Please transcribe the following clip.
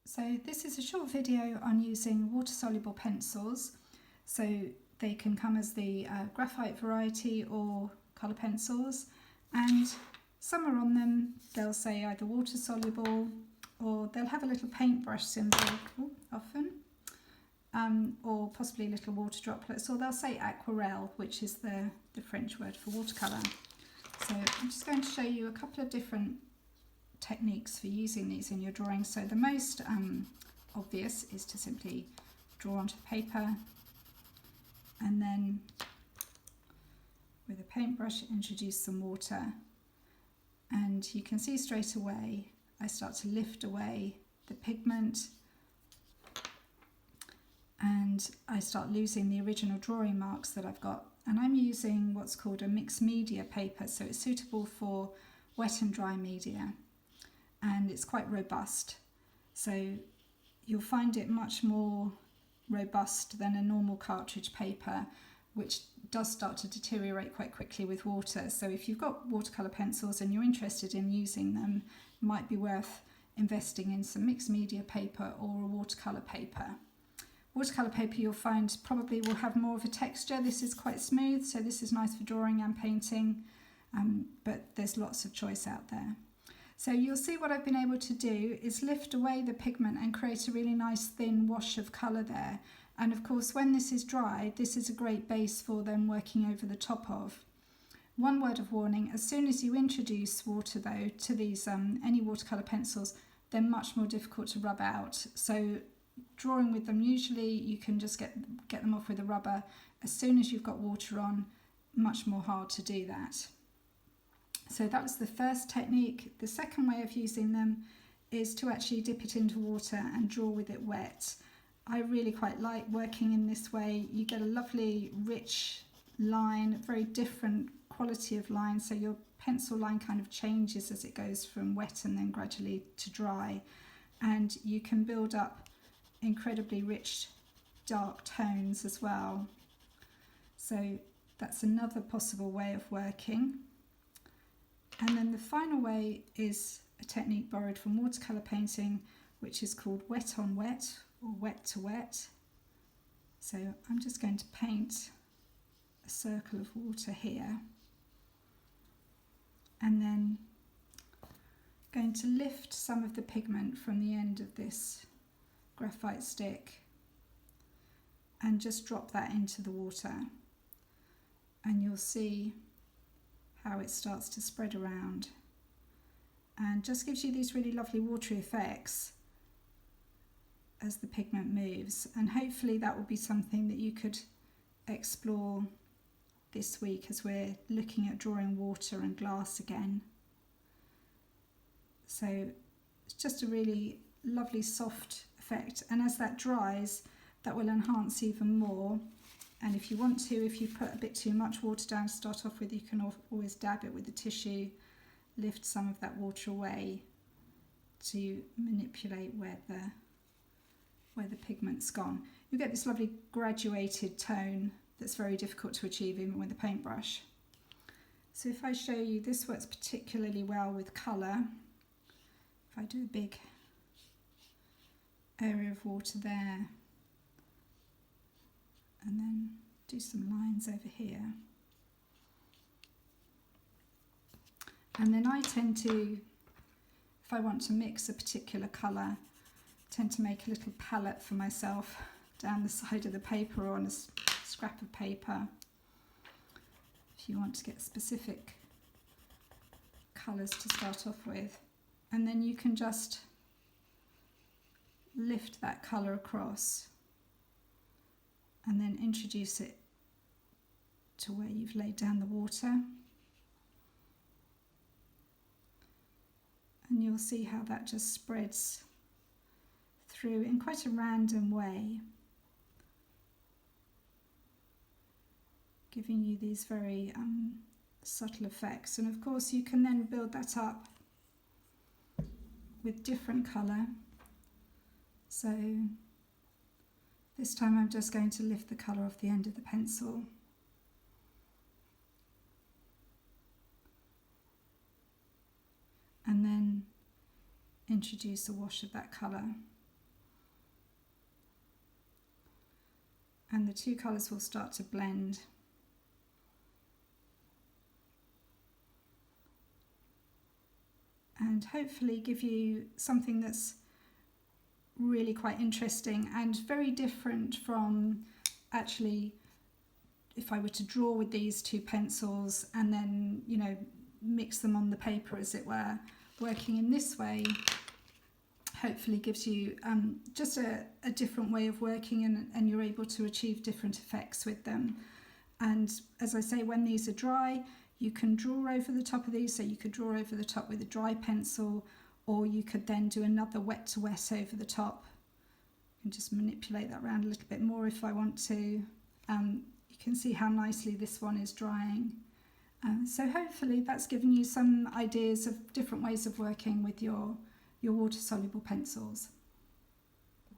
So this is a short video on using water-soluble pencils. So they can come as the graphite variety or colour pencils, and somewhere on them they'll say either water-soluble or they'll have a little paintbrush symbol often, or possibly little water droplets, or they'll say Aquarelle, which is the French word for watercolour. So I'm just going to show you a couple of different techniques for using these in your drawing. So the most obvious is to simply draw onto paper and then with a paintbrush introduce some water, and you can see straight away I start to lift away the pigment and I start losing the original drawing marks that I've got. And I'm using what's called a mixed media paper, so it's suitable for wet and dry media, and it's quite robust. So you'll find it much more robust than a normal cartridge paper, which does start to deteriorate quite quickly with water. So if you've got watercolour pencils and you're interested in using them, it might be worth investing in some mixed media paper or a watercolour paper. Watercolour paper you'll find probably will have more of a texture. This is quite smooth, so this is nice for drawing and painting, but there's lots of choice out there. So you'll see what I've been able to do is lift away the pigment and create a really nice thin wash of colour there. And of course when this is dry, this is a great base for them working over the top of. One word of warning, as soon as you introduce water though to these any watercolour pencils, they're much more difficult to rub out. So drawing with them, usually you can just get them off with a rubber. As soon as you've got water on, much more hard to do that. So that was the first technique. The second way of using them is to actually dip it into water and draw with it wet. I really quite like working in this way. You get a lovely rich line, very different quality of line, so your pencil line kind of changes as it goes from wet and then gradually to dry, and you can build up incredibly rich dark tones as well. So that's another possible way of working. And then the final way is a technique borrowed from watercolour painting, which is called wet on wet or wet to wet. So I'm just going to paint a circle of water here, and then going to lift some of the pigment from the end of this graphite stick and just drop that into the water, and you'll see how it starts to spread around and just gives you these really lovely watery effects as the pigment moves. And hopefully that will be something that you could explore this week as we're looking at drawing water and glass again. So it's just a really lovely soft effect, and as that dries that will enhance even more. And if you want to, if you put a bit too much water down to start off with, you can always dab it with a tissue, lift some of that water away to manipulate where the pigment's gone. You get this lovely graduated tone that's very difficult to achieve even with a paintbrush. So if I show you, this works particularly well with colour. If I do a big area of water there, and then do some lines over here. And then I tend to, if I want to mix a particular colour, tend to make a little palette for myself down the side of the paper or on a scrap of paper. If you want to get specific colours to start off with. And then you can just lift that colour across and then introduce it to where you've laid down the water, and you'll see how that just spreads through in quite a random way, giving you these very subtle effects. And of course you can then build that up with different colour. So this time I'm just going to lift the colour off the end of the pencil. And then introduce a wash of that colour. and the two colours will start to blend. And hopefully give you something that's really quite interesting and very different from actually if I were to draw with these two pencils and then, you know, mix them on the paper, as it were. Working in this way hopefully gives you just a different way of working, and you're able to achieve different effects with them. And as I say, when these are dry, you can draw over the top of these. So you could draw over the top with a dry pencil, or you could then do another wet to wet over the top. I can just manipulate that around a little bit more if I want to. You can see how nicely this one is drying. So hopefully that's given you some ideas of different ways of working with your water-soluble pencils.